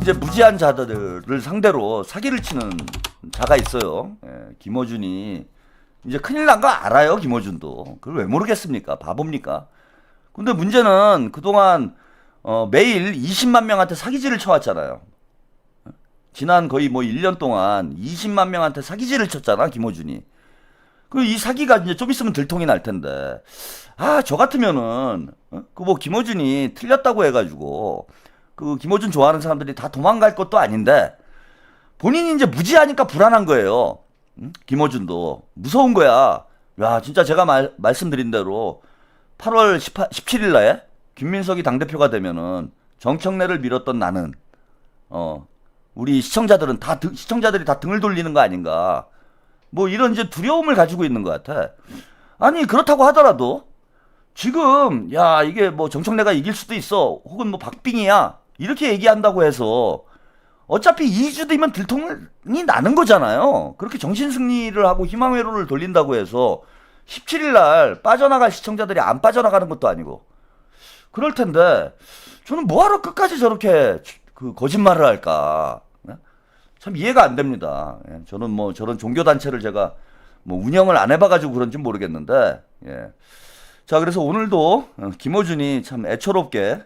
이제 무지한 자들을 상대로 사기를 치는 자가 있어요. 김어준이 이제 큰일 난 거 알아요. 김어준도 그걸 왜 모르겠습니까? 바보입니까? 근데 문제는 그동안 매일 20만 명한테 사기질을 쳐왔잖아요. 지난 거의 뭐 1년 동안 20만 명한테 사기질을 쳤잖아, 김어준이. 그 이 사기가 이제 좀 있으면 들통이 날 텐데. 아, 저 같으면은 그 뭐 김어준이 틀렸다고 해가지고 그 김어준 좋아하는 사람들이 다 도망갈 것도 아닌데 본인이 이제 무지하니까 불안한 거예요. 응? 김어준도 무서운 거야. 야, 진짜 제가 말씀드린 대로 8월 17일 날에 김민석이 당대표가 되면은 정청래를 밀었던 나는 우리 시청자들이 다 등을 돌리는 거 아닌가. 뭐 이런 이제 두려움을 가지고 있는 것 같아. 아니, 그렇다고 하더라도 지금 야, 이게 뭐 정청래가 이길 수도 있어. 혹은 뭐 박빙이야. 이렇게 얘기한다고 해서 어차피 2주 뒤면 들통이 나는 거잖아요. 그렇게 정신승리를 하고 희망회로를 돌린다고 해서 17일 날 빠져나갈 시청자들이 안 빠져나가는 것도 아니고 그럴 텐데 저는 뭐하러 끝까지 저렇게 그 거짓말을 할까? 참 이해가 안 됩니다. 저는 뭐 저런 종교단체를 제가 뭐 운영을 안 해봐가지고 그런지 모르겠는데, 예. 자, 그래서 오늘도 김어준이 참 애처롭게,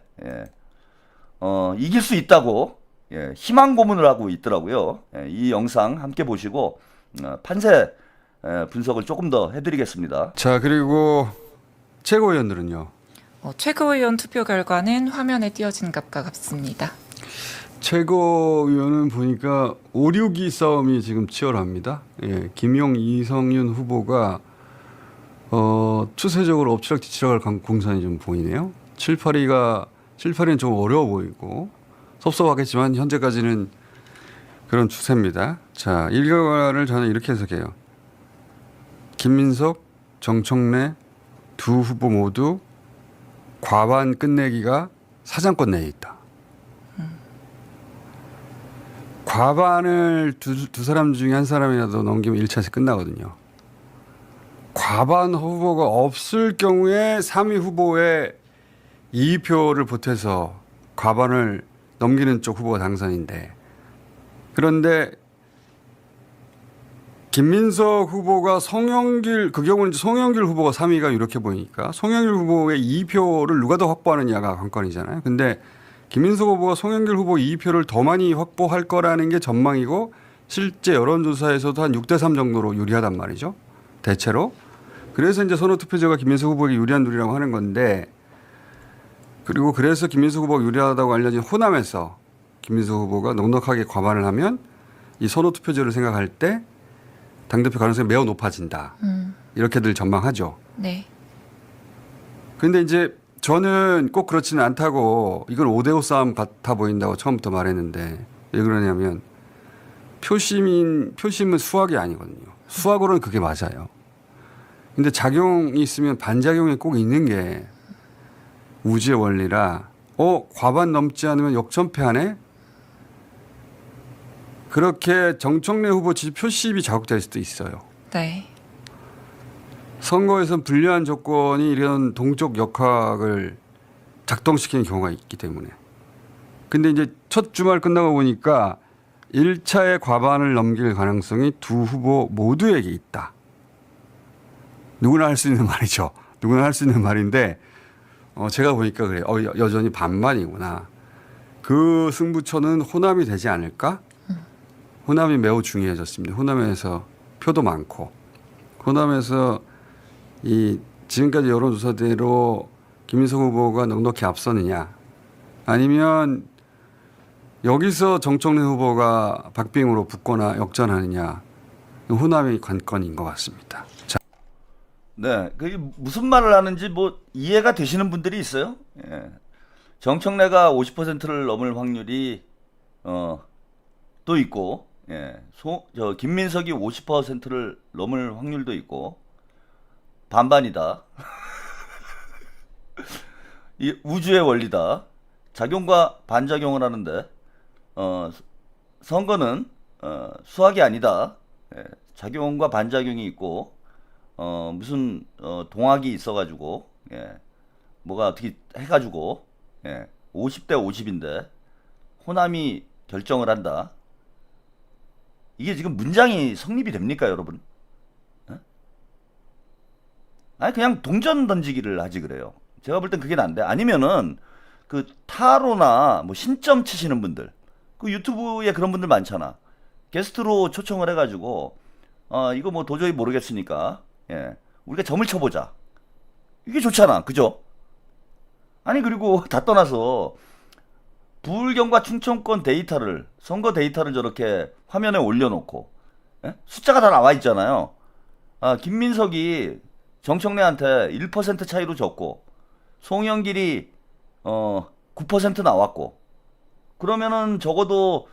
이길 수 있다고, 희망 고문을 하고 있더라고요. 이 영상 함께 보시고, 판세 분석을 조금 더 해드리겠습니다. 자, 그리고 최고위원들은요. 최고위원 투표 결과는 화면에 띄어진 값과 같습니다. 최고위원은 보니까 5, 6위 싸움이 지금 치열합니다. 예, 김용, 이성윤 후보가 추세적으로 엎치락뒤치락할 공산이 좀 보이네요. 7, 8위는 좀 어려워 보이고 섭섭하겠지만 현재까지는 그런 추세입니다. 자, 이 결과를 저는 이렇게 해석해요. 김민석, 정청래 두 후보 모두 과반 끝내기가 사장권 내에 있다. 과반을 두 사람 중에 한 사람이라도 넘기면 1차에서 끝나거든요. 과반 후보가 없을 경우에 3위 후보의 2표를 보태서 과반을 넘기는 쪽 후보가 당선인데, 그런데 김민석 후보가 그 경우는 송영길 후보가 3위가 이렇게 보이니까 송영길 후보의 2표를 누가 더 확보하느냐가 관건이잖아요. 근데 김민석 후보가 송영길 후보 2표를 더 많이 확보할 거라는 게 전망이고 실제 여론조사에서도 한 6대3 정도로 유리하단 말이죠. 대체로. 그래서 이제 선호투표제가 김민석 후보에게 유리한 룰이라고 하는 건데, 그리고 그래서 김민석 후보가 유리하다고 알려진 호남에서 김민석 후보가 넉넉하게 과반을 하면 이 선호투표제를 생각할 때 당대표 가능성이 매우 높아진다. 이렇게들 전망하죠. 네. 그런데 이제 저는 꼭 그렇지는 않다고, 이건 5대5 싸움 같아 보인다고 처음부터 말했는데, 왜 그러냐면 표심은 수학이 아니거든요. 수학으로는 그게 맞아요. 근데 작용이 있으면 반작용이 꼭 있는 게 우주의 원리라, 과반 넘지 않으면 역전패하네? 그렇게 정청래 후보 지지 표심이 자극될 수도 있어요. 네. 선거에선 불리한 조건이 이런 동쪽 역학을 작동시키는 경우가 있기 때문에. 근데 이제 첫 주말 끝나고 보니까 1차의 과반을 넘길 가능성이 두 후보 모두에게 있다. 누구나 할 수 있는 말이죠. 누구나 할 수 있는 말인데 제가 보니까 그래요. 여전히 반반이구나. 그 승부처는 호남이 되지 않을까? 호남이 매우 중요해졌습니다. 호남에서 표도 많고, 호남에서 지금까지 여론조사대로 김민석 후보가 넉넉히 앞서느냐, 아니면 여기서 정청래 후보가 박빙으로 붙거나 역전하느냐, 호남이 관건인 것 같습니다. 자. 네, 그게 무슨 말을 하는지 뭐 이해가 되시는 분들이 있어요? 예. 정청래가 50%를 넘을 확률이 또 있고, 김민석이 50%를 넘을 확률도 있고, 반반이다. 이 우주의 원리다. 작용과 반작용을 하는데 선거는 수학이 아니다. 작용과 반작용이 있고 무슨 동학이 있어가지고 뭐가 어떻게 해가지고 50대 50인데 호남이 결정을 한다. 이게 지금 문장이 성립이 됩니까, 여러분? 어? 아니 그냥 동전 던지기를 하지 그래요. 제가 볼 땐 그게 난데 아니면은 그 타로나 뭐 신점 치시는 분들 그 유튜브에 그런 분들 많잖아. 게스트로 초청을 해가지고 이거 뭐 도저히 모르겠으니까 예 우리가 점을 쳐보자. 이게 좋잖아, 그죠? 아니 그리고 다 떠나서 부울경과 충청권 데이터를 선거 데이터를 저렇게 화면에 올려놓고 예? 숫자가 다 나와 있잖아요. 김민석이 정청래한테 1% 차이로 졌고 송영길이 9% 나왔고 그러면은 적어도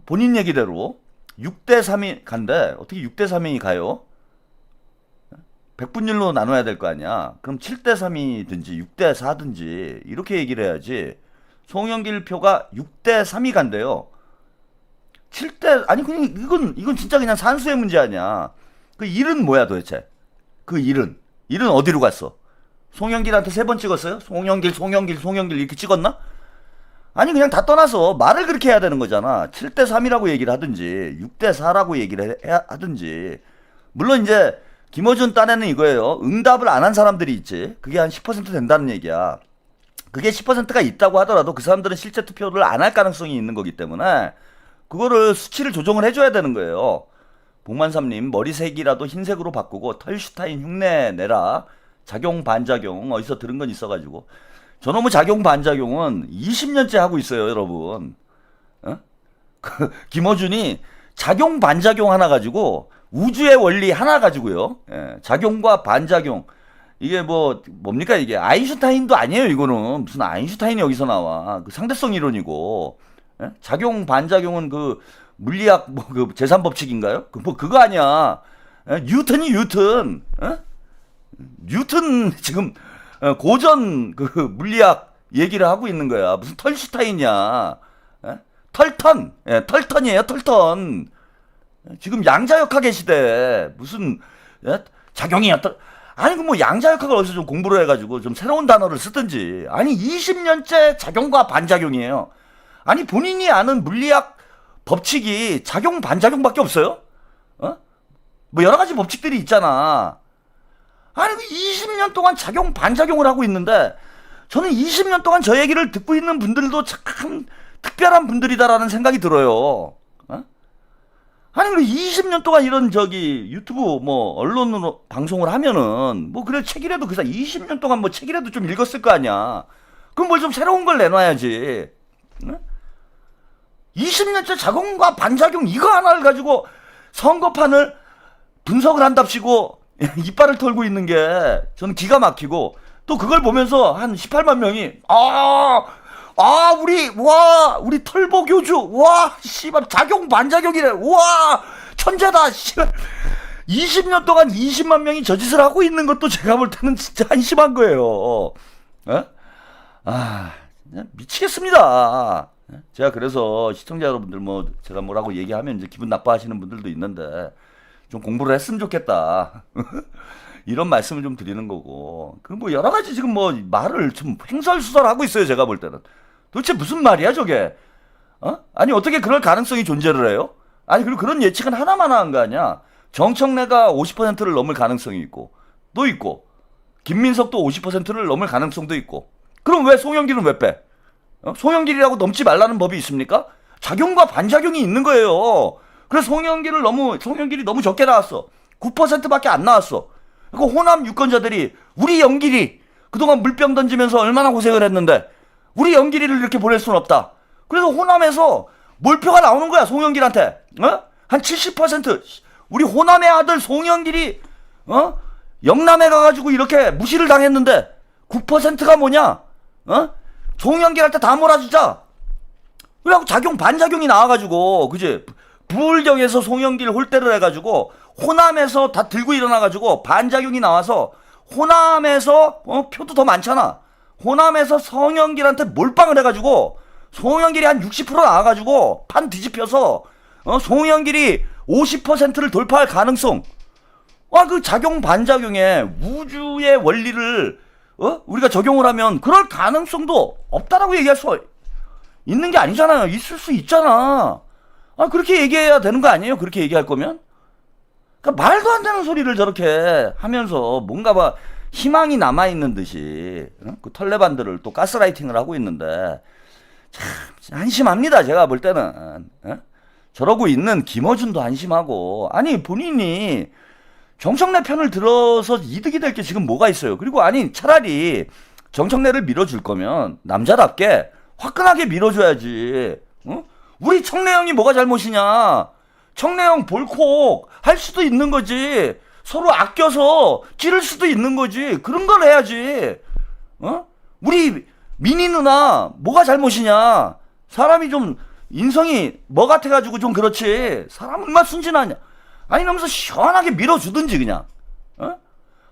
본인 얘기대로 6대 3이 간대. 어떻게 6대 3이 가요? 100분율로 나눠야 될 거 아니야. 그럼 7대 3이든지 6대 4든지 이렇게 얘기를 해야지. 송영길 표가 6대 3이 간대요. 7대 아니 그냥 이건 진짜 그냥 산수의 문제 아니야. 그 일은 뭐야 도대체? 그 일은 어디로 갔어? 송영길한테 3번 찍었어요? 송영길 이렇게 찍었나? 아니 그냥 다 떠나서 말을 그렇게 해야 되는 거잖아. 7대 3이라고 얘기를 하든지 6대 4라고 얘기를 하든지. 물론 이제 김어준 딴에는 이거예요. 응답을 안 한 사람들이 있지. 그게 한 10% 된다는 얘기야. 그게 10%가 있다고 하더라도 그 사람들은 실제 투표를 안 할 가능성이 있는 거기 때문에 그거를 수치를 조정을 해줘야 되는 거예요. 복만삼님 머리색이라도 흰색으로 바꾸고 털슈타인 흉내 내라. 작용 반작용 어디서 들은 건 있어가지고 저놈의 작용 반작용은 20년째 하고 있어요, 여러분. 김어준이 작용 반작용 하나 가지고 우주의 원리 하나 가지고요. 예, 작용과 반작용 이게 뭡니까 이게 아인슈타인도 아니에요. 이거는 무슨 아인슈타인이 여기서 나와. 그 상대성 이론이고 예? 작용 반작용은 그 물리학 그 제3법칙인가요? 그거 아니야. 예? 뉴턴. 예? 뉴턴 지금 고전 그 물리학 얘기를 하고 있는 거야. 무슨 털슈타인이야. 예? 털턴이에요. 털턴. 지금 양자역학의 시대 무슨 예? 작용이 어떤 아니 그 뭐 양자역학을 어디서 좀 공부를 해가지고 좀 새로운 단어를 쓰든지. 아니 20년째 작용과 반작용이에요. 아니 본인이 아는 물리학 법칙이 작용 반작용밖에 없어요? 뭐 여러 가지 법칙들이 있잖아. 아니 20년 동안 작용 반작용을 하고 있는데 저는 20년 동안 저 얘기를 듣고 있는 분들도 참 특별한 분들이다라는 생각이 들어요. 아니 그리고 20년 동안 이런 유튜브 뭐 언론으로 방송을 하면은 뭐 그래 책이라도 20년 동안 뭐 책이라도 좀 읽었을 거 아니야. 그럼 뭘 좀 새로운 걸 내놔야지. 20년째 작용과 반작용 이거 하나를 가지고 선거판을 분석을 한답시고 이빨을 털고 있는 게 저는 기가 막히고 또 그걸 보면서 한 18만 명이 우리 털보 교주 씨발 작용 반작용이래 천재다 씨발 20년 동안 20만 명이 저 짓을 하고 있는 것도 제가 볼 때는 진짜 한심한 거예요. 미치겠습니다. 제가 그래서 시청자 여러분들 제가 뭐라고 얘기하면 이제 기분 나빠하시는 분들도 있는데 좀 공부를 했으면 좋겠다. 이런 말씀을 좀 드리는 거고. 여러 가지 지금 말을 좀 횡설수설하고 있어요, 제가 볼 때는. 도대체 무슨 말이야, 저게? 아니, 어떻게 그럴 가능성이 존재를 해요? 아니, 그리고 그런 예측은 하나만 한 거 아니야. 정청래가 50%를 넘을 가능성이 있고, 또 있고, 김민석도 50%를 넘을 가능성도 있고. 그럼 왜 송영길은 왜 빼? 송영길이라고 넘지 말라는 법이 있습니까? 작용과 반작용이 있는 거예요. 그래서 송영길이 너무 적게 나왔어. 9%밖에 안 나왔어. 그 호남 유권자들이 우리 영길이 그동안 물병 던지면서 얼마나 고생을 했는데 우리 영길이를 이렇게 보낼 수는 없다. 그래서 호남에서 몰표가 나오는 거야, 송영길한테. 한 70%. 우리 호남의 아들 송영길이 영남에 가가지고 이렇게 무시를 당했는데 9%가 뭐냐? 송영길한테 다 몰아주자. 그래갖고 작용 반작용이 나와가지고 그지? 부울경에서 송영길 홀대를 해가지고 호남에서 다 들고 일어나가지고 반작용이 나와서 호남에서 표도 더 많잖아. 호남에서 송영길한테 몰빵을 해가지고 송영길이 한 60% 나와가지고 판 뒤집혀서 송영길이 50%를 돌파할 가능성. 그 작용 반작용에 우주의 원리를 우리가 적용을 하면 그럴 가능성도 없다라고 얘기할 수 있는 게 아니잖아요. 있을 수 있잖아. 아, 그렇게 얘기해야 되는 거 아니에요? 그렇게 얘기할 거면? 그러니까 말도 안 되는 소리를 저렇게 하면서 뭔가 막 희망이 남아있는 듯이 그 털레반들을 또 가스라이팅을 하고 있는데 참 한심합니다. 제가 볼 때는. 저러고 있는 김어준도 한심하고, 아니 본인이 정청래 편을 들어서 이득이 될 게 지금 뭐가 있어요. 그리고 아니 차라리 정청래를 밀어줄 거면 남자답게 화끈하게 밀어줘야지. 우리 청래 형이 뭐가 잘못이냐. 청래 형 볼콕 할 수도 있는 거지. 서로 아껴서 찌를 수도 있는 거지. 그런 걸 해야지. 우리 미니 누나 뭐가 잘못이냐. 사람이 좀 인성이 뭐 같아가지고 좀 그렇지. 사람 얼마나 순진하냐. 아니 그러면서 시원하게 밀어주든지 그냥.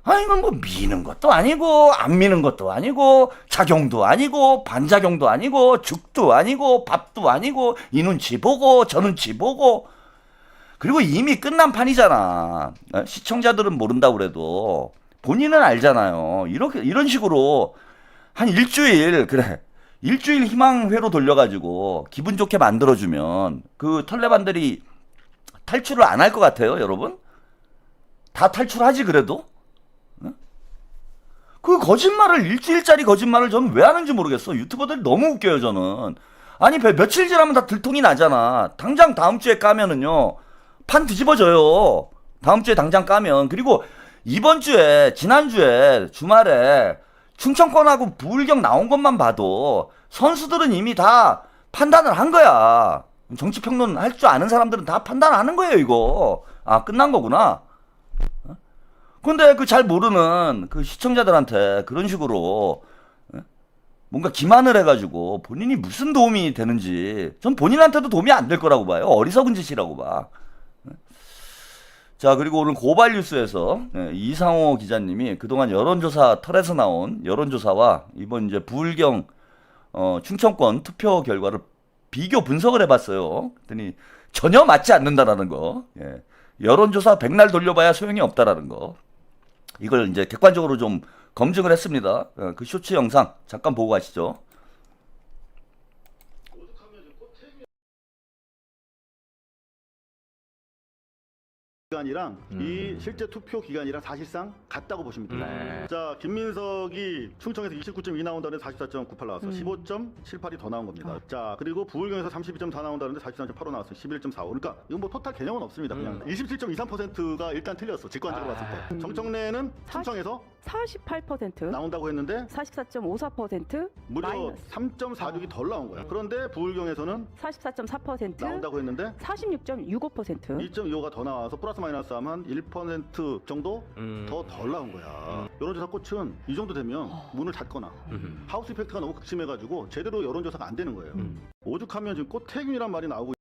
아니 이건 뭐 미는 것도 아니고 안 미는 것도 아니고 작용도 아니고 반작용도 아니고 죽도 아니고 밥도 아니고 이 눈치 보고 저 눈치 보고. 그리고 이미 끝난 판이잖아. 시청자들은 모른다고 그래도 본인은 알잖아요. 이런 식으로 한 일주일, 그래, 일주일 희망회로 돌려가지고 기분 좋게 만들어주면 그 털레반들이 탈출을 안 할 것 같아요, 여러분? 다 탈출하지 그래도? 그 거짓말을, 일주일짜리 거짓말을 저는 왜 하는지 모르겠어. 유튜버들이 너무 웃겨요, 저는. 아니 며칠 지나면 다 들통이 나잖아. 당장 다음 주에 까면은요 판 뒤집어져요. 다음 주에 당장 까면. 그리고 이번 주에, 지난주에 주말에 충청권하고 부울경 나온 것만 봐도 선수들은 이미 다 판단을 한 거야. 정치평론 할 줄 아는 사람들은 다 판단하는 거예요, 이거. 아, 끝난 거구나. 근데 그 잘 모르는 그 시청자들한테 그런 식으로 뭔가 기만을 해가지고 본인이 무슨 도움이 되는지 전 본인한테도 도움이 안 될 거라고 봐요. 어리석은 짓이라고 봐. 자, 그리고 오늘 고발 뉴스에서 이상호 기자님이 그동안 여론조사 털에서 나온 여론조사와 이번 이제 부울경 충청권 투표 결과를 비교 분석을 해봤어요. 그랬더니 전혀 맞지 않는다라는 거. 예. 여론조사 백날 돌려봐야 소용이 없다라는 거. 이걸 이제 객관적으로 좀 검증을 했습니다. 그 쇼츠 영상 잠깐 보고 가시죠. 기간이랑 이 실제 투표 기간이랑 사실상 같다고 보시면 돼요. 자, 김민석이 충청에서 29.2 나온다는데 44.98 나왔어. 15.78이 더 나온 겁니다. 자, 그리고 부울경에서 32.4 나온다는데 43.85 나왔어. 11.45. 그러니까 이건 뭐 토탈 개념은 없습니다. 그냥 27.23%가 일단 틀렸어. 직관적으로 봤을 때. 정청래는 충청에서 48% 나온다고 했는데 44.54% 무려 마이너스 3.46이 덜 나온 거야. 그런데 부울경에서는 44.4% 나온다고 했는데 46.65% 2.25가 더 나와서 플러스 마이너스 하면 1% 정도 더 덜 나온 거야. 여론조사 꽃은 이 정도 되면 문을 닫거나 하우스 이펙트가 너무 극심해가지고 제대로 여론조사가 안 되는 거예요. 오죽하면 지금 꽃태균이란 말이 나오고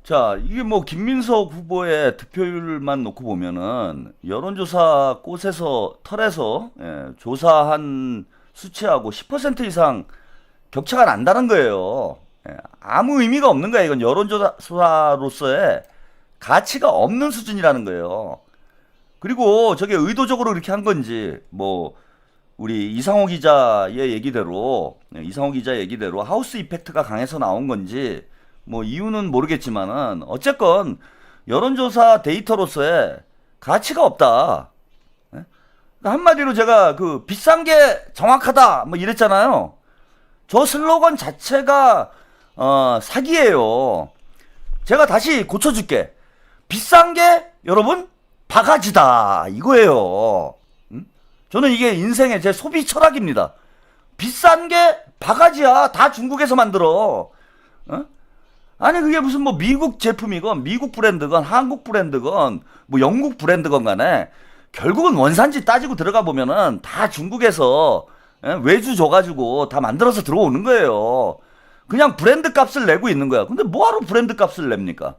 자, 이게 뭐 김민석 후보의 득표율만 놓고 보면은 여론조사 꽃에서 털에서 조사한 수치하고 10% 이상 격차가 난다는 거예요. 아무 의미가 없는 거야. 이건 여론조사로서의 가치가 없는 수준이라는 거예요. 그리고 저게 의도적으로 그렇게 한 건지 뭐 우리 이상호 기자의 얘기대로 하우스 이펙트가 강해서 나온 건지 뭐 이유는 모르겠지만은 어쨌건 여론조사 데이터로서의 가치가 없다. 한마디로 제가 그 비싼 게 정확하다 뭐 이랬잖아요. 저 슬로건 자체가 사기예요. 제가 다시 고쳐줄게. 비싼 게 여러분 바가지다 이거예요. 저는 이게 인생의 제 소비 철학입니다. 비싼 게 바가지야. 다 중국에서 만들어. 아니 그게 무슨 뭐 미국 제품이건 미국 브랜드건 한국 브랜드건 뭐 영국 브랜드건 간에 결국은 원산지 따지고 들어가 보면은 다 중국에서 외주 줘가지고 다 만들어서 들어오는 거예요. 그냥 브랜드 값을 내고 있는 거야. 근데 뭐하러 브랜드 값을 냅니까?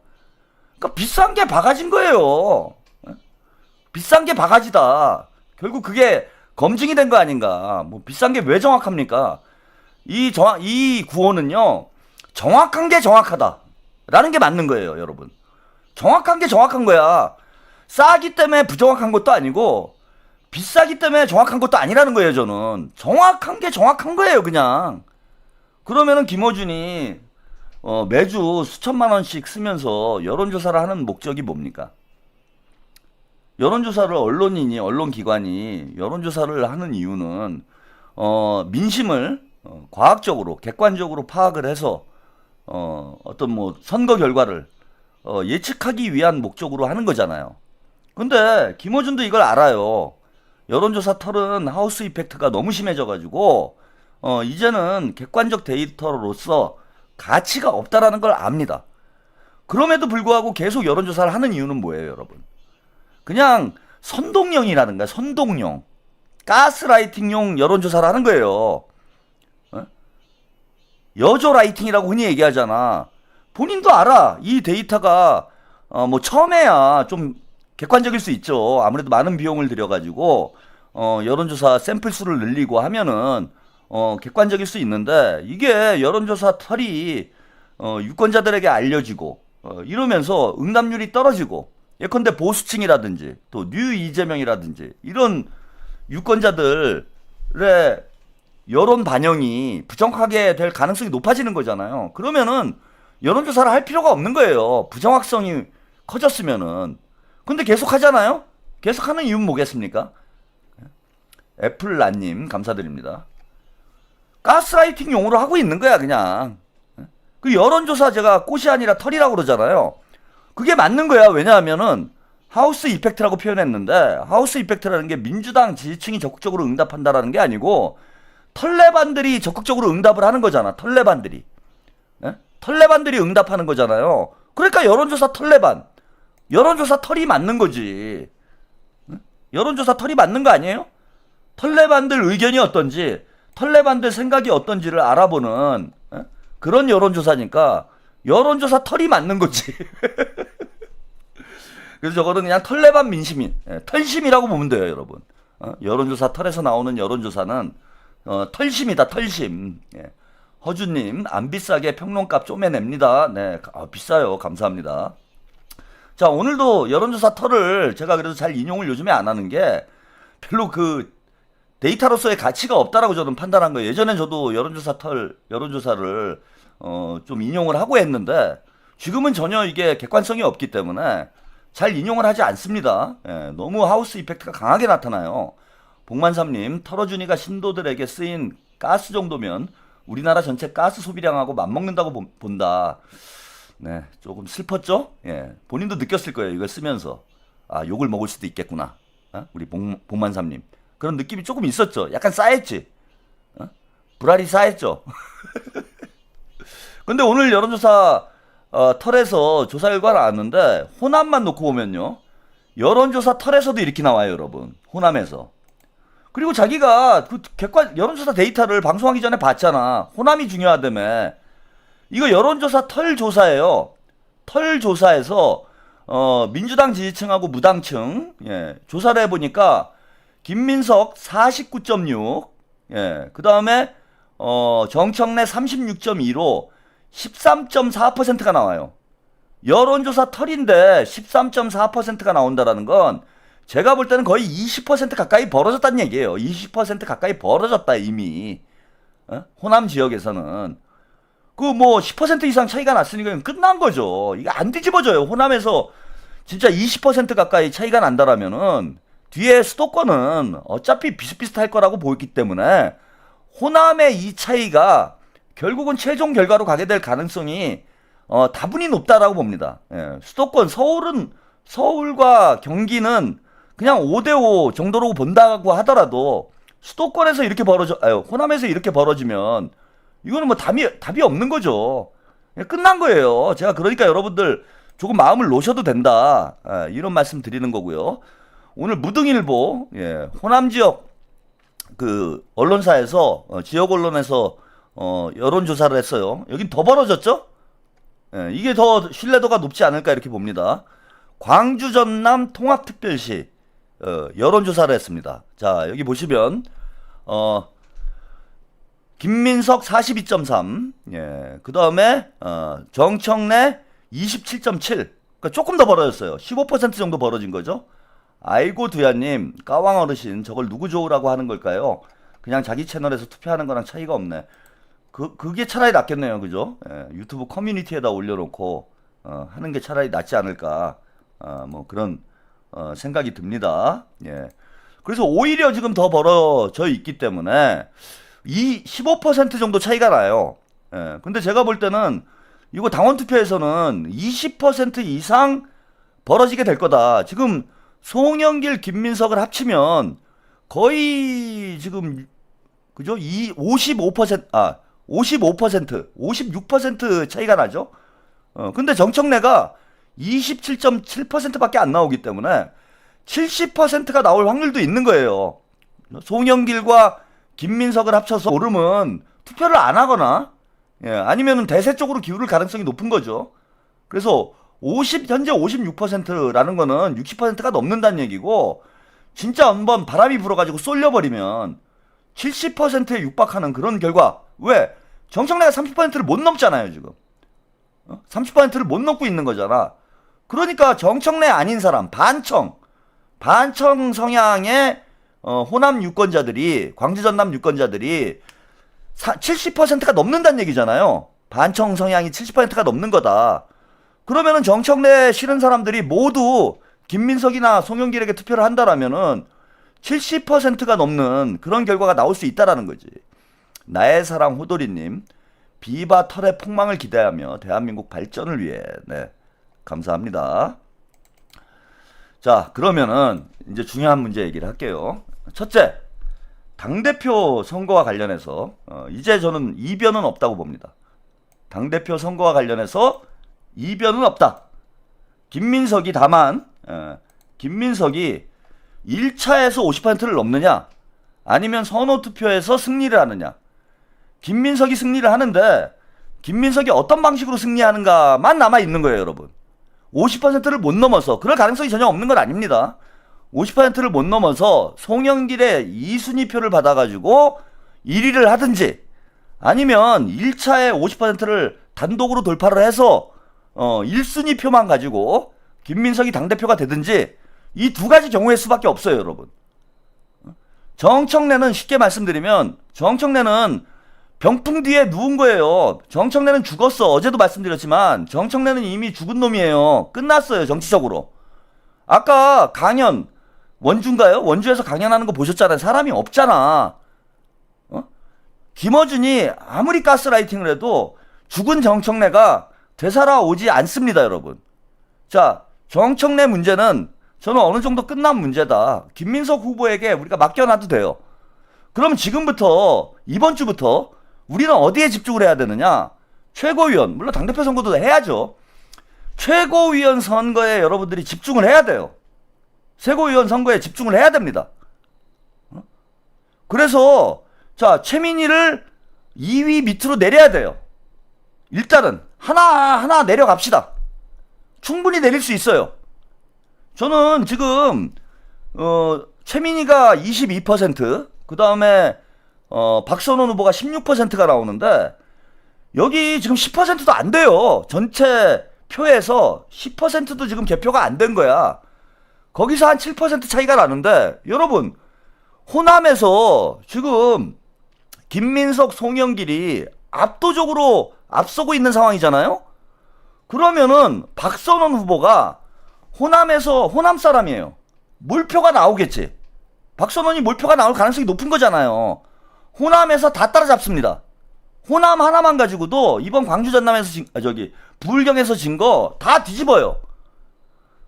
그러니까 비싼 게 바가지인 거예요. 비싼 게 바가지다. 결국 그게 검증이 된 거 아닌가. 뭐 비싼 게 왜 정확합니까? 이 구호는요. 정확한 게 정확하다. 라는 게 맞는 거예요, 여러분. 정확한 게 정확한 거야. 싸기 때문에 부정확한 것도 아니고 비싸기 때문에 정확한 것도 아니라는 거예요, 저는. 정확한 게 정확한 거예요, 그냥. 그러면은 김어준이 매주 수천만 원씩 쓰면서 여론조사를 하는 목적이 뭡니까? 여론조사를 언론인이, 언론기관이 여론조사를 하는 이유는 민심을 과학적으로, 객관적으로 파악을 해서 어떤 뭐 선거 결과를 예측하기 위한 목적으로 하는 거잖아요. 근데 김어준도 이걸 알아요. 여론조사 털은 하우스 이펙트가 너무 심해져가지고 이제는 객관적 데이터로서 가치가 없다라는 걸 압니다. 그럼에도 불구하고 계속 여론조사를 하는 이유는 뭐예요, 여러분? 그냥 선동용이라든가 선동용, 가스라이팅용 여론조사를 하는 거예요. 여조 라이팅이라고 흔히 얘기하잖아. 본인도 알아. 이 데이터가 뭐 처음에야 좀 객관적일 수 있죠. 아무래도 많은 비용을 들여가지고 여론조사 샘플 수를 늘리고 하면은 객관적일 수 있는데, 이게 여론조사 털이 유권자들에게 알려지고 이러면서 응답률이 떨어지고, 예컨대 보수층이라든지 또 뉴 이재명이라든지 이런 유권자들의 여론 반영이 부정하게 될 가능성이 높아지는 거잖아요. 그러면은 여론조사를 할 필요가 없는 거예요. 부정확성이 커졌으면은. 근데 계속 하잖아요? 계속 하는 이유는 뭐겠습니까? 애플라님 감사드립니다. 가스라이팅 용으로 하고 있는 거야, 그냥. 그 여론조사 제가 꽃이 아니라 털이라고 그러잖아요. 그게 맞는 거야. 왜냐하면은 하우스 이펙트라고 표현했는데, 하우스 이펙트라는 게 민주당 지지층이 적극적으로 응답한다라는 게 아니고 털레반들이 적극적으로 응답을 하는 거잖아. 털레반들이. 털레반들이 응답하는 거잖아요. 그러니까 여론조사 털레반, 여론조사 털이 맞는 거지. 여론조사 털이 맞는 거 아니에요? 털레반들 의견이 어떤지, 털레반들 생각이 어떤지를 알아보는 그런 여론조사니까 여론조사 털이 맞는 거지. 그래서 저거는 그냥 털레반 민심인, 털심이라고 보면 돼요, 여러분. 여론조사 털에서 나오는 여론조사는 털심이다, 털심. 허주님, 안 비싸게 평론값 쪼매냅니다. 네, 비싸요. 감사합니다. 자, 오늘도 여론조사 털을 제가 그래도 잘 인용을 요즘에 안 하는 게 별로 그 데이터로서의 가치가 없다라고 저는 판단한 거예요. 예전엔 저도 여론조사를 좀 인용을 하고 했는데, 지금은 전혀 이게 객관성이 없기 때문에 잘 인용을 하지 않습니다. 너무 하우스 이펙트가 강하게 나타나요. 복만삼님, 털어주니가 신도들에게 쓰인 가스 정도면 우리나라 전체 가스 소비량하고 맞먹는다고 본다. 네, 조금 슬펐죠? 본인도 느꼈을 거예요. 이걸 쓰면서. 아, 욕을 먹을 수도 있겠구나. 우리 복만삼님. 그런 느낌이 조금 있었죠. 약간 싸했지. 불알이 싸했죠. 근데 오늘 여론조사 털에서 조사 결과를 나왔는데, 호남만 놓고 보면요, 여론조사 털에서도 이렇게 나와요, 여러분. 호남에서. 그리고 자기가 그 여론조사 데이터를 방송하기 전에 봤잖아. 호남이 중요하다며. 이거 여론조사 털 조사예요. 털 조사에서 민주당 지지층하고 무당층 조사를 해보니까 김민석 49.6, 그 다음에 정청래 36.2로 13.4%가 나와요. 여론조사 털인데 13.4%가 나온다라는 건 제가 볼 때는 거의 20% 가까이 벌어졌다는 얘기예요. 20% 가까이 벌어졌다, 이미. 호남 지역에서는. 그 뭐 10% 이상 차이가 났으니까 끝난 거죠. 이게 안 뒤집어져요. 호남에서 진짜 20% 가까이 차이가 난다라면은 뒤에 수도권은 어차피 비슷비슷할 거라고 보였기 때문에 호남의 이 차이가 결국은 최종 결과로 가게 될 가능성이 다분히 높다라고 봅니다. 수도권, 서울과 경기는 그냥 5대5 정도로 본다고 하더라도 수도권에서 이렇게 호남에서 이렇게 벌어지면 이거는 뭐 답이 없는 거죠. 끝난 거예요. 제가 그러니까 여러분들 조금 마음을 놓으셔도 된다. 이런 말씀 드리는 거고요. 오늘 무등일보, 호남 지역 그 언론사에서, 지역 언론에서 여론조사를 했어요. 여긴 더 벌어졌죠? 이게 더 신뢰도가 높지 않을까 이렇게 봅니다. 광주 전남 통합특별시 여론조사를 했습니다. 자, 여기 보시면 김민석 42.3, 그 다음에 정청래 27.7, 그러니까 조금 더 벌어졌어요. 15% 정도 벌어진 거죠. 아이고 두야님, 까왕 어르신 저걸 누구 좋으라고 하는 걸까요? 그냥 자기 채널에서 투표하는 거랑 차이가 없네. 그게 차라리 낫겠네요, 그죠? 예, 유튜브 커뮤니티에다 올려놓고 하는 게 차라리 낫지 않을까. 뭐 그런 생각이 듭니다. 예. 그래서 오히려 지금 더 벌어져 있기 때문에 이 15% 정도 차이가 나요. 예. 근데 제가 볼 때는 이거 당원 투표에서는 20% 이상 벌어지게 될 거다. 지금 송영길, 김민석을 합치면 거의 지금 그죠? 55%, 56% 차이가 나죠? 근데 정청래가 27.7%밖에 안 나오기 때문에 70%가 나올 확률도 있는 거예요. 송영길과 김민석을 합쳐서 오르면 투표를 안 하거나, 예, 아니면 대세 쪽으로 기울을 가능성이 높은 거죠. 그래서 현재 56%라는 거는 60%가 넘는다는 얘기고, 진짜 한번 바람이 불어가지고 쏠려버리면 70%에 육박하는 그런 결과. 왜? 정청래가 30%를 못 넘잖아요, 지금. 30%를 못 넘고 있는 거잖아. 그러니까 정청래 아닌 사람, 반청 성향의 호남 유권자들이, 광주 전남 유권자들이 70%가 넘는다는 얘기잖아요. 반청 성향이 70%가 넘는 거다. 그러면은 정청래 싫은 사람들이 모두 김민석이나 송영길에게 투표를 한다라면은 70%가 넘는 그런 결과가 나올 수 있다라는 거지. 나의 사랑 호돌이님, 비바 털의 폭망을 기대하며 대한민국 발전을 위해. 네, 감사합니다. 자, 그러면은 이제 중요한 문제 얘기를 할게요. 첫째, 당대표 선거와 관련해서 이제 저는 이변은 없다고 봅니다. 당대표 선거와 관련해서 이변은 없다. 김민석이 다만 김민석이 1차에서 50%를 넘느냐, 아니면 선호투표에서 승리를 하느냐. 김민석이 승리를 하는데 김민석이 어떤 방식으로 승리하는가만 남아있는 거예요, 여러분. 50%를 못 넘어서, 그럴 가능성이 전혀 없는 건 아닙니다. 50%를 못 넘어서 송영길의 2순위 표를 받아가지고 1위를 하든지, 아니면 1차에 50%를 단독으로 돌파를 해서 1순위 표만 가지고 김민석이 당대표가 되든지, 이 두 가지 경우의 수밖에 없어요, 여러분. 정청래는 쉽게 말씀드리면 정청래는 병풍 뒤에 누운 거예요. 정청래는 죽었어. 어제도 말씀드렸지만 정청래는 이미 죽은 놈이에요. 끝났어요, 정치적으로. 아까 강연, 원주인가요? 원주에서 강연하는 거 보셨잖아요. 사람이 없잖아. 김어준이 아무리 가스라이팅을 해도 죽은 정청래가 되살아오지 않습니다, 여러분. 자, 정청래 문제는 저는 어느 정도 끝난 문제다. 김민석 후보에게 우리가 맡겨놔도 돼요. 그럼 지금부터, 이번 주부터 우리는 어디에 집중을 해야 되느냐? 최고위원, 물론 당대표 선거도 해야죠. 최고위원 선거에 여러분들이 집중을 해야 돼요. 최고위원 선거에 집중을 해야 됩니다. 그래서 자, 최민희를 2위 밑으로 내려야 돼요. 일단은 하나 내려갑시다. 충분히 내릴 수 있어요. 저는 지금 최민희가 22%, 그 다음에 박선원 후보가 16%가 나오는데, 여기 지금 10%도 안 돼요. 전체 표에서 10%도 지금 개표가 안 된 거야. 거기서 한 7% 차이가 나는데, 여러분, 호남에서 지금 김민석, 송영길이 압도적으로 앞서고 있는 상황이잖아요. 그러면은 박선원 후보가 호남에서, 호남 사람이에요. 몰표가 나오겠지. 박선원이 몰표가 나올 가능성이 높은 거잖아요. 호남에서 다 따라잡습니다. 호남 하나만 가지고도 이번 광주 전남에서 부울경에서 진 거 다 뒤집어요.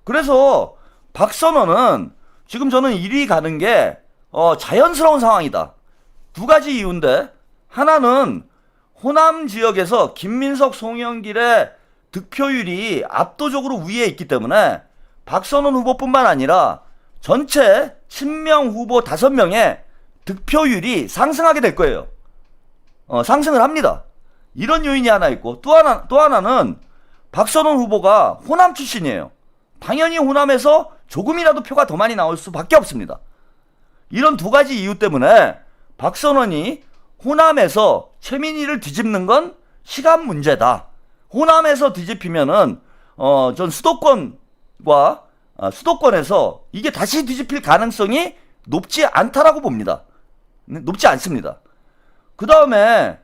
그래서 박선원은 지금 저는 1위 가는 게 자연스러운 상황이다. 두 가지 이유인데, 하나는 호남 지역에서 김민석, 송영길의 득표율이 압도적으로 위에 있기 때문에 박선원 후보뿐만 아니라 전체 친명 후보 5명의 득표율이 상승하게 될 거예요. 상승을 합니다. 이런 요인이 하나 있고, 또 하나는 박선원 후보가 호남 출신이에요. 당연히 호남에서 조금이라도 표가 더 많이 나올 수밖에 없습니다. 이런 두 가지 이유 때문에 박선원이 호남에서 최민희를 뒤집는 건 시간 문제다. 호남에서 뒤집히면은 전 수도권과 수도권에서 이게 다시 뒤집힐 가능성이 높지 않다라고 봅니다. 높지 않습니다. 그 다음에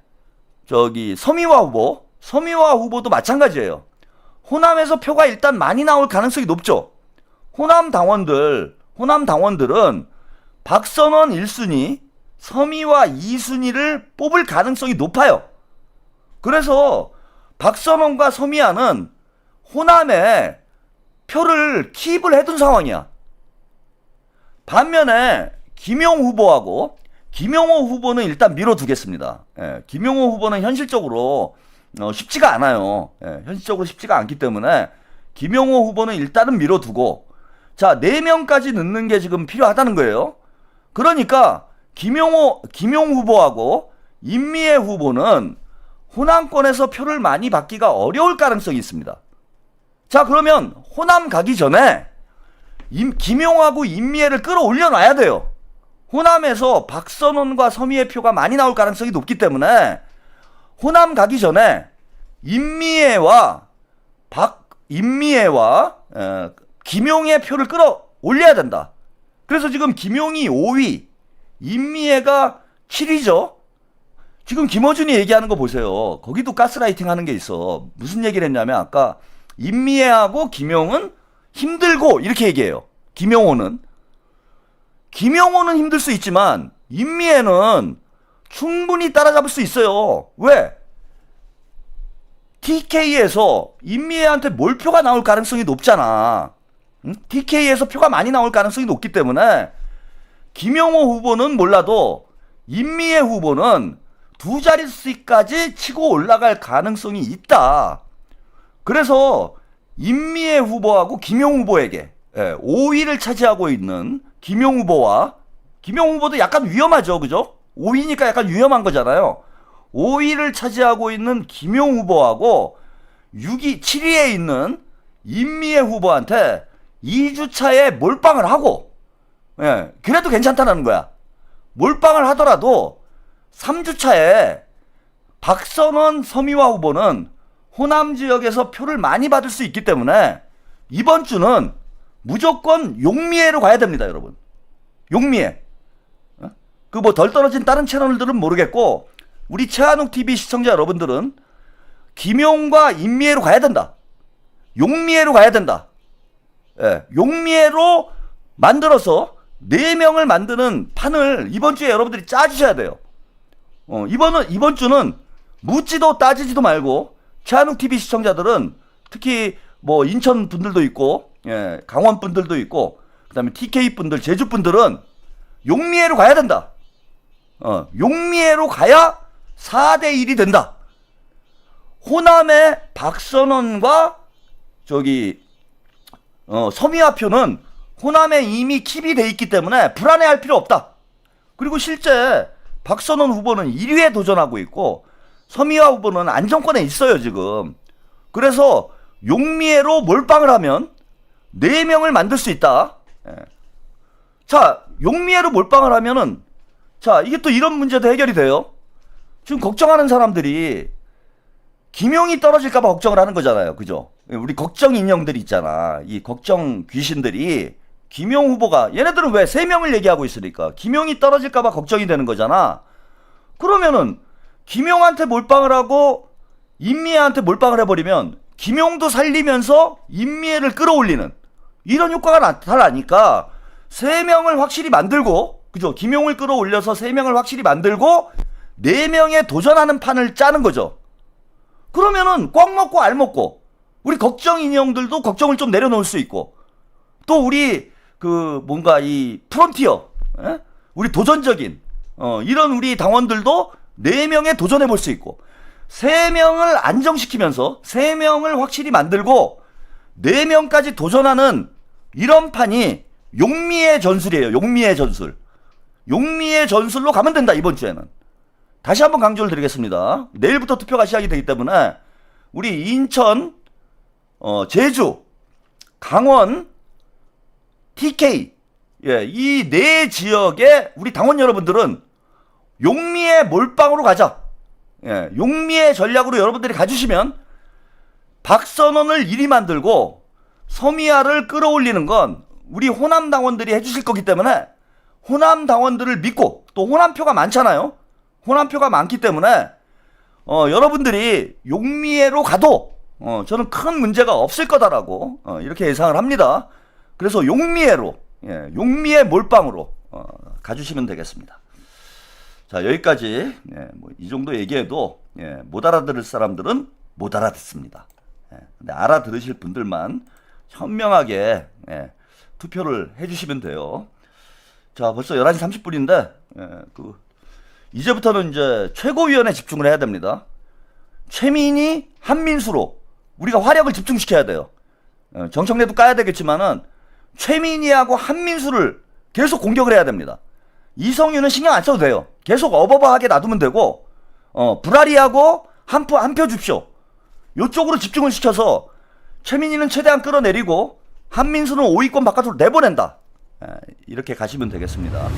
저기 서미화 후보도 마찬가지예요. 호남에서 표가 일단 많이 나올 가능성이 높죠. 호남 당원들은 박선원 1순위, 서미화 2순위를 뽑을 가능성이 높아요. 그래서 박선원과 서미화는 호남에 표를 킵을 해둔 상황이야. 반면에 김용호 후보는 일단 밀어두겠습니다. 예, 김용호 후보는 현실적으로 쉽지가 않아요. 예, 현실적으로 쉽지가 않기 때문에 김용호 후보는 일단은 밀어두고, 자, 4명까지 넣는 게 지금 필요하다는 거예요. 그러니까 김용 후보하고 임미애 후보는 호남권에서 표를 많이 받기가 어려울 가능성이 있습니다. 자, 그러면 호남 가기 전에 김용하고 임미애를 끌어올려 놔야 돼요. 호남에서 박선원과 서미애 표가 많이 나올 가능성이 높기 때문에 호남 가기 전에 임미애와 김용의 표를 끌어올려야 된다. 그래서 지금 김용이 5위, 임미애가 7위죠. 지금 김어준이 얘기하는 거 보세요. 거기도 가스라이팅 하는 게 있어. 무슨 얘기를 했냐면 아까 임미애하고 김용은 힘들고 이렇게 얘기해요. 김용호는 힘들 수 있지만 임미애는 충분히 따라잡을 수 있어요. 왜? TK에서 임미애한테 몰표가 나올 가능성이 높잖아. 응? TK에서 표가 많이 나올 가능성이 높기 때문에 김용호 후보는 몰라도 임미애 후보는 2자릿수까지 치고 올라갈 가능성이 있다. 그래서 임미애 후보하고 김용 후보에게 5위를 차지하고 있는 김용 후보도 약간 위험하죠. 그죠? 5위니까 약간 위험한 거잖아요. 5위를 차지하고 있는 김용 후보하고 7위에 있는 임미애 후보한테 2주차에 몰빵을 하고, 그래도 괜찮다는 거야. 몰빵을 하더라도 3주차에 박선원 서미화 후보는 호남 지역에서 표를 많이 받을 수 있기 때문에 이번 주는 무조건 용미애로 가야 됩니다, 여러분. 용미애. 그 뭐 덜 떨어진 다른 채널들은 모르겠고 우리 최한욱 TV 시청자 여러분들은 김용과 임미애로 가야 된다. 용미애로 가야 된다. 용미애로 만들어서 4명을 만드는 판을 이번 주에 여러분들이 짜주셔야 돼요. 이번 주는 묻지도 따지지도 말고 최한욱 TV 시청자들은 특히 뭐 인천 분들도 있고 강원 분들도 있고 그다음에 TK 분들, 제주 분들은 용미애로 가야 된다. 용미애로 가야 4대1이 된다. 호남의 박선원과 서미화 표는 호남에 이미 킵이 돼 있기 때문에 불안해할 필요 없다. 그리고 실제 박선원 후보는 1위에 도전하고 있고 서미화 후보는 안정권에 있어요, 지금. 그래서 용미애로 몰빵을 하면 4명을 만들 수 있다. 자, 용미애로 몰빵을 하면은, 자, 이게 또 이런 문제도 해결이 돼요. 지금 걱정하는 사람들이 김용이 떨어질까봐 걱정을 하는 거잖아요. 그죠? 우리 걱정 인형들이 있잖아. 이 걱정 귀신들이 김용 후보가, 얘네들은 왜 3명을 얘기하고 있으니까 김용이 떨어질까봐 걱정이 되는 거잖아. 그러면은 김용한테 몰빵을 하고 임미애한테 몰빵을 해버리면 김용도 살리면서 임미애를 끌어올리는 이런 효과가 나타나니까 3명을 확실히 만들고, 그죠? 김용을 끌어올려서 3명을 확실히 만들고 4명에 도전하는 판을 짜는 거죠. 그러면은 꽉 먹고 알 먹고 우리 걱정 인형들도 걱정을 좀 내려놓을 수 있고, 또 우리 뭔가 이 프론티어, 우리 도전적인 이런 우리 당원들도 4명에 도전해 볼 수 있고, 3명을 안정시키면서 3명을 확실히 만들고 4명까지 도전하는 이런 판이 용미의 전술이에요. 용미의 전술. 용미의 전술로 가면 된다, 이번 주에는. 다시 한번 강조를 드리겠습니다. 내일부터 투표가 시작이 되기 때문에 우리 인천, 제주, 강원, TK, 이 4지역의 우리 당원 여러분들은 용미의 몰빵으로 가자. 용미의 전략으로 여러분들이 가주시면 박선원을 1위 만들고 서미아를 끌어올리는 건 우리 호남 당원들이 해주실 거기 때문에 호남 당원들을 믿고 또 호남표가 많잖아요. 호남표가 많기 때문에 여러분들이 용미애로 가도 저는 큰 문제가 없을 거다라고 이렇게 예상을 합니다. 그래서 용미애로 용미애 몰빵으로 가주시면 되겠습니다. 자, 여기까지 뭐 이 정도 얘기해도 못 알아들을 사람들은 못 알아듣습니다. 근데 알아들으실 분들만 현명하게 투표를 해주시면 돼요. 자, 벌써 11시 30분인데 이제부터는 이제 최고위원회 집중을 해야 됩니다. 최민희, 한민수로 우리가 화력을 집중시켜야 돼요. 정청래도 까야 되겠지만은 최민희하고 한민수를 계속 공격을 해야 됩니다. 이성윤은 신경 안 써도 돼요. 계속 어버버하게 놔두면 되고 불알이하고 한 표 줍쇼. 요쪽으로 집중을 시켜서 최민희는 최대한 끌어내리고 한민수는 5위권 바깥으로 내보낸다. 이렇게 가시면 되겠습니다.